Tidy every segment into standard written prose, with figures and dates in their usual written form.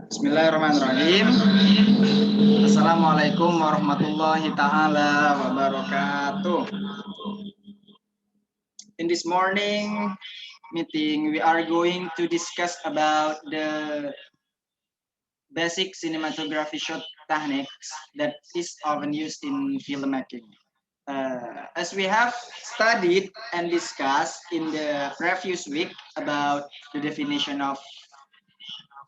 Bismillahirrahmanirrahim. Assalamualaikum warahmatullahi taala wabarakatuh. In this morning meeting, we are going to discuss about the basic cinematography shot techniques that is often used in filmmaking. As we have studied and discussed in the previous week about the definition of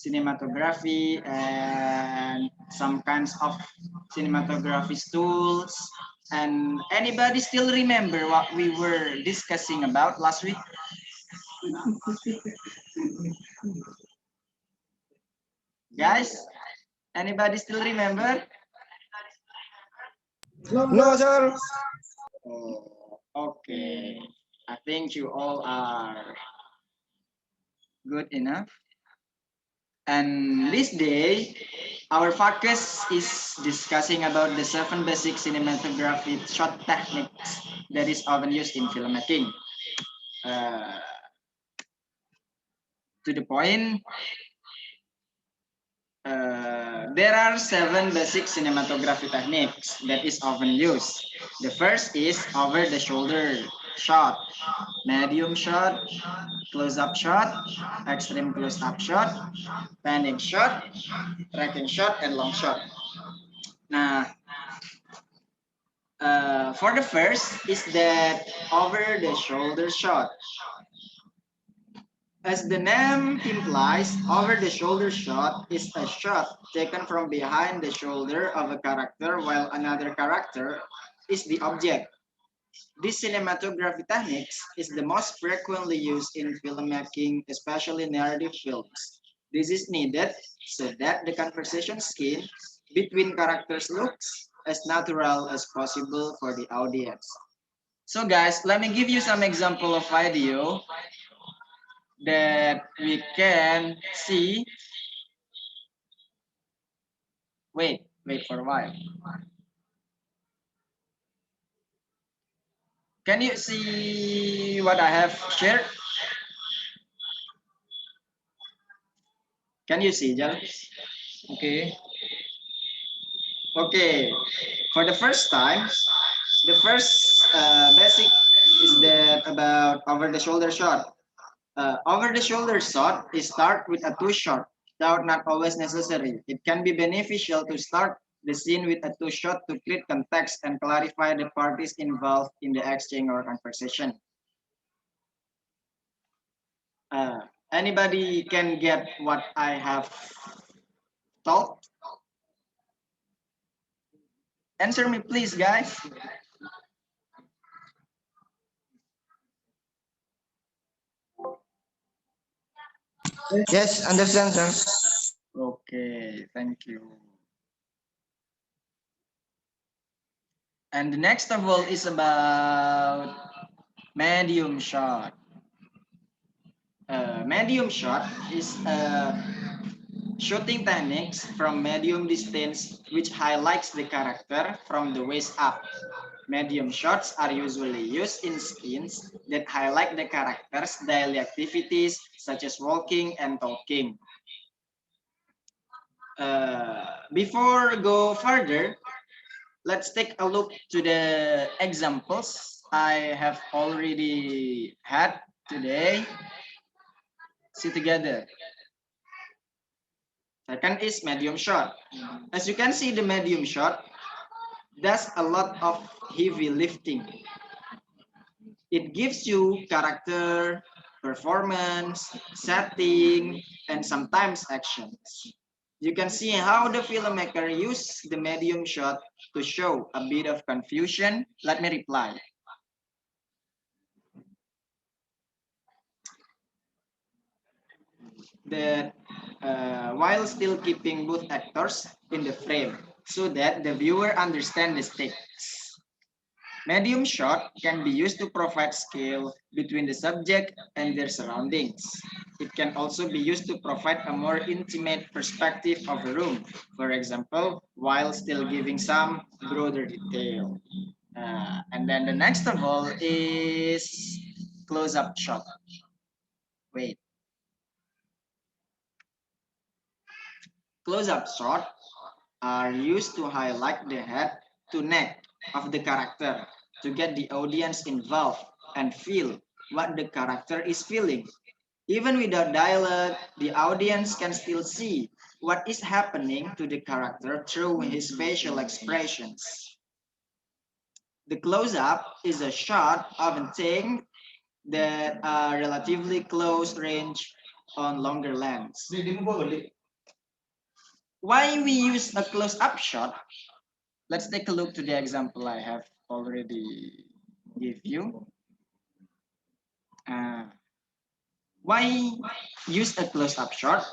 cinematography and some kinds of cinematography tools. And anybody still remember what we were discussing about last week? Guys, anybody still remember? No, sir. Oh, okay. I think you all are good enough. And this day, our focus is discussing about the 7 basic cinematography shot techniques that is often used in filmmaking. Uh, to the point, there are 7 basic cinematography techniques that is often used. The first is over-the-shoulder shot, medium shot, close-up shot, extreme close-up shot, panning shot, tracking shot, and long shot. Nah, for the first is that over-the-shoulder shot. As the name implies, over-the-shoulder shot is a shot taken from behind the shoulder of a character while another character is the object. This cinematography techniques is the most frequently used in filmmaking, especially narrative films. This is needed so that the conversation scene between characters looks as natural as possible for the audience. So guys, let me give you some example of video that we can see. Wait for a while. Can you see what I have shared? Can you see, Jal? Okay. Okay. For the first time, the first basic is that about over-the-shoulder shot. Over-the-shoulder shot is start with a two shot, though not always necessary. It can be beneficial to start the scene with a two shot to create context and clarify the parties involved in the exchange or conversation. Uh, Anybody can get what I have told? Answer me, please, guys. Yes, understand, sir. Okay, thank you. And the next of all is about medium shot. Medium shot is shooting techniques from medium distance which highlights the character from the waist up. Medium shots are usually used in scenes that highlight the character's daily activities such as walking and talking. Before go further, let's take a look to the examples I have already had today. See together. Second is medium shot. As you can see, the medium shot does a lot of heavy lifting. It gives you character, performance, setting, and sometimes actions. You can see how the filmmaker used the medium shot to show a bit of confusion. Let me reply. That while still keeping both actors in the frame so that the viewer understands the stakes. Medium shot can be used to provide scale between the subject and their surroundings. It can also be used to provide a more intimate perspective of a room, for example, while still giving some broader detail. And then the next of all is close-up shot. Wait. Close-up shots are used to highlight the head to neck of the character to get the audience involved and feel what the character is feeling. Even without dialogue, the audience can still see what is happening to the character through his facial expressions. The close-up is a shot of a thing that are relatively close range on longer lens. Why we use a close-up shot? Let's take a look to the example I have already give you. Uh, why use a close-up shot?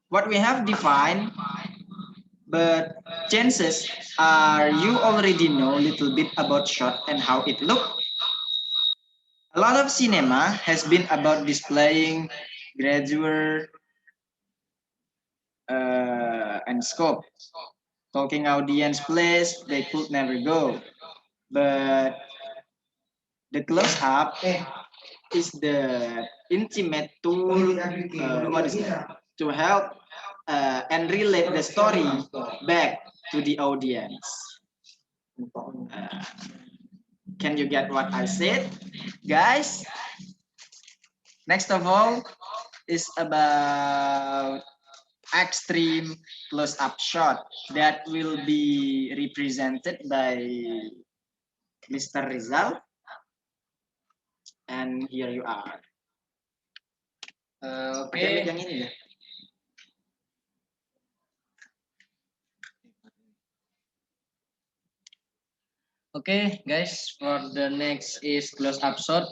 What we have defined, but chances are you already know a little bit about shot and how it look. A lot of cinema has been about displaying grandeur and scope, talking audience place they could never go. But the close-up is the intimate tool, what is that? To help and relate the story back to the audience. Uh, can you get what I said? Guys, next of all is about extreme close-up shot that will be represented by Mr. Rizal. And here you are. Pakai mic yang ini ya. Okay, guys, for the next is close up shot.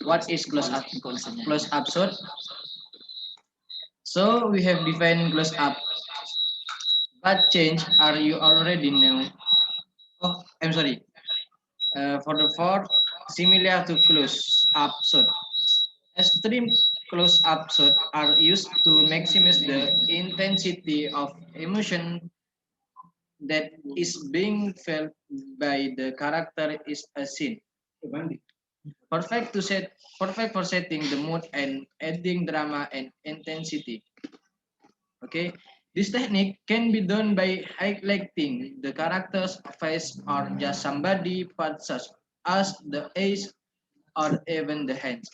What is close up? Close up shot. So we have defined close up. What change are you already know? Oh, I'm sorry. For the fourth, similar to close up shot. Extreme close up shot are used to maximize the intensity of emotion that is being felt by the character is a scene. Perfect to set perfect for setting the mood and adding drama and intensity. Okay. This technique can be done by highlighting the character's face or just somebody parts such as the eyes or even the hands.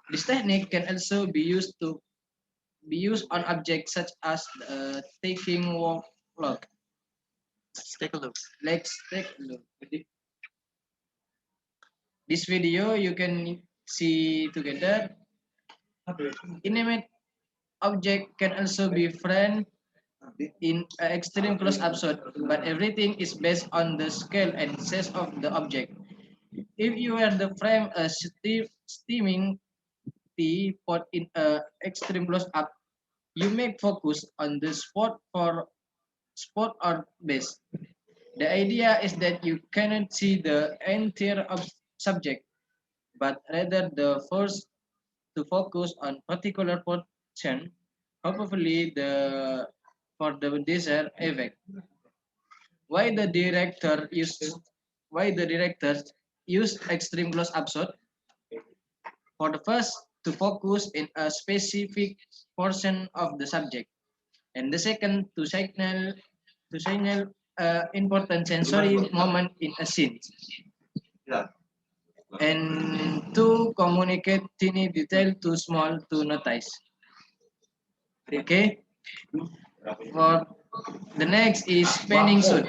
This technique can also be used on objects such as taking walk log. Let's take a look. Let's take a look. This video you can see together. Inanimate object can also be framed in extreme close-up shot, but everything is based on the scale and size of the object. If you were the frame a steaming tea pot in a extreme close-up, you may focus on the spot or base. The idea is that you cannot see the entire subject, but rather the first to focus on particular portion, hopefully the for the desired effect. Why the director used why the directors use extreme close up shot? For the first to focus in a specific portion of the subject, and the second to signal important sensory moment in a scene, and to communicate tiny detail too small to notice. Okay. For the next is panning suit.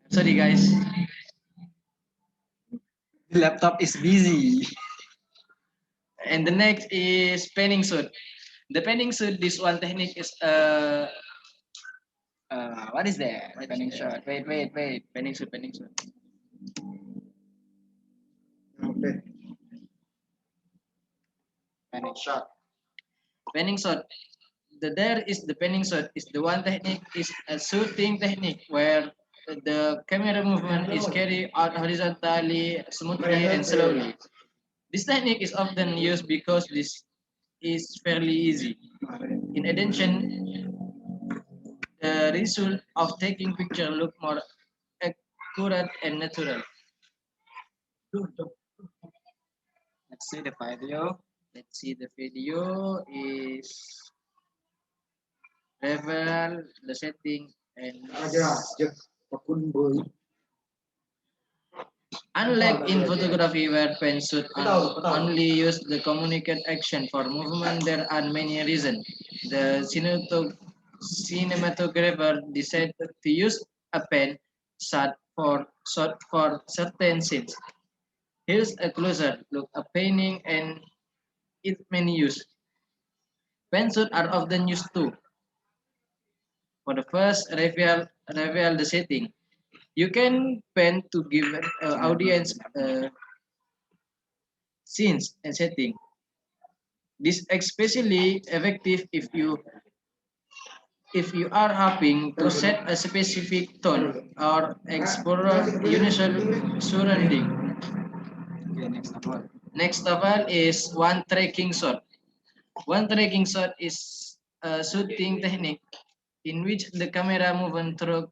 Sorry guys. The laptop is busy. And the next is panning suit. The panning suit, this one technique is What is that? Panning shot. Wait. panning suit, panning suit. Panning shot. Panning shot. There is the panning shot is the one technique is a shooting technique where the camera movement is carried out horizontally, smoothly, and slowly. This technique is often used because this is fairly easy. In addition, the result of taking picture look more accurate and natural. Let's see the video. Let's see the video is reveal the setting and unlike in photography where pen should only use the communicate action for movement, there are many reasons. The cinematographer decided to use a pen shot for certain scenes. Here's a closer look at painting and its many use. Pen shots are often used too. For the first, reveal the setting. You can pen to give audience scenes and setting. This especially effective if you are hoping to set a specific tone or explore unusual surrounding. Okay, next of all. Next of all is one tracking shot. One tracking shot is a shooting technique in which the camera movement through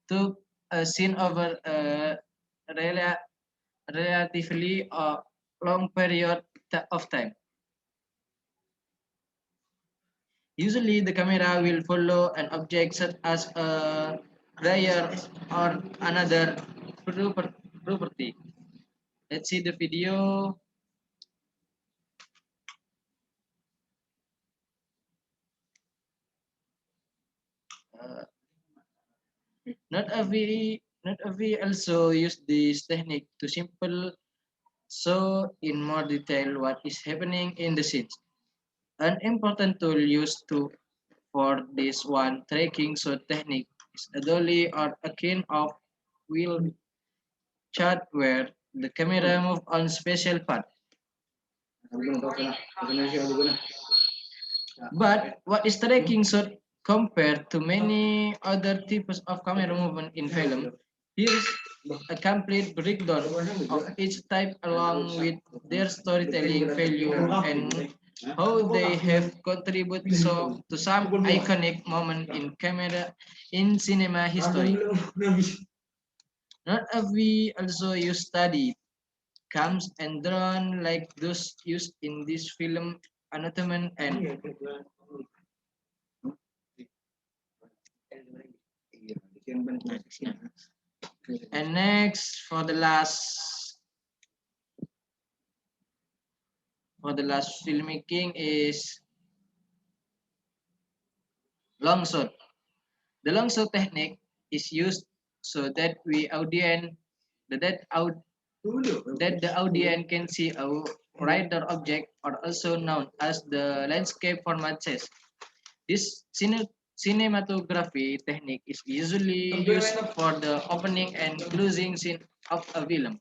to a scene over a rela- relatively long period of time. Usually, the camera will follow an object such as a dryer or another property. Let's see the video. Uh, not every also use this technique to simple show in more detail what is happening in the scene. An important tool used for this one tracking shot technique is a dolly or a kind of wheel shot where the camera moves on special part. But what is tracking shot compared to many other types of camera movement in film? Here's a complete breakdown of each type along with their storytelling value and how they have contributed to some iconic moment in camera in cinema history. Not every also use study comes and drawn like those used in this film anatomy and next for the last filmmaking is long shot. The long shot technique is used so that that out that the audience can see a wider object or also known as the landscape format says. This cinematography technique is usually used for the opening and closing scene of a film.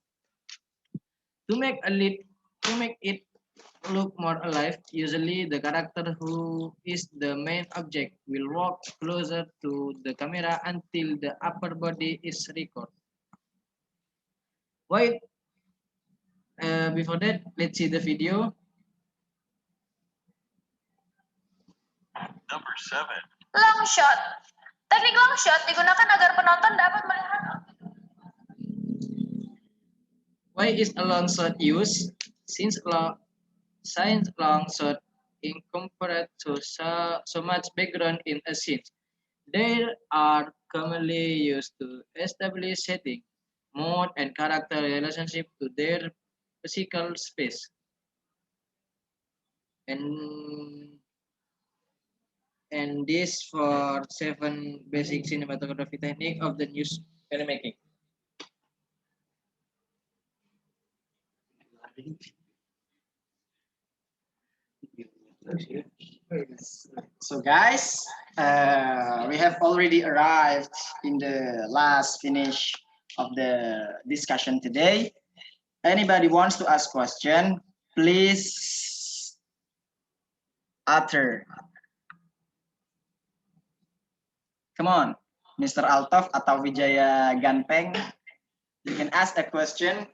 To make a lead, to make it look more alive, usually the character who is the main object will walk closer to the camera until the upper body is recorded. Wait, before that, let's see the video. Number 7. Long shot. Teknik long shot digunakan agar penonton dapat melihat. Why is a long shot used? Since long shot incorporate so much background in a scene, they are commonly used to establish setting, mood, and character relationship to their physical space. And and this for 7 basic cinematography technique of the new filmmaking. So guys, we have already arrived in the last finish of the discussion today. Anybody wants to ask question, please utter. Come on, Mr. Altov atau Wijaya Ganpeng, you can ask a question.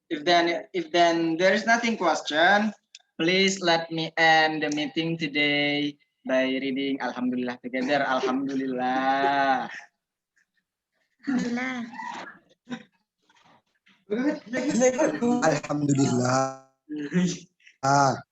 If then there is nothing question, please let me end the meeting today. by reading Alhamdulillah together. Alhamdulillah. Alhamdulillah. Alhamdulillah.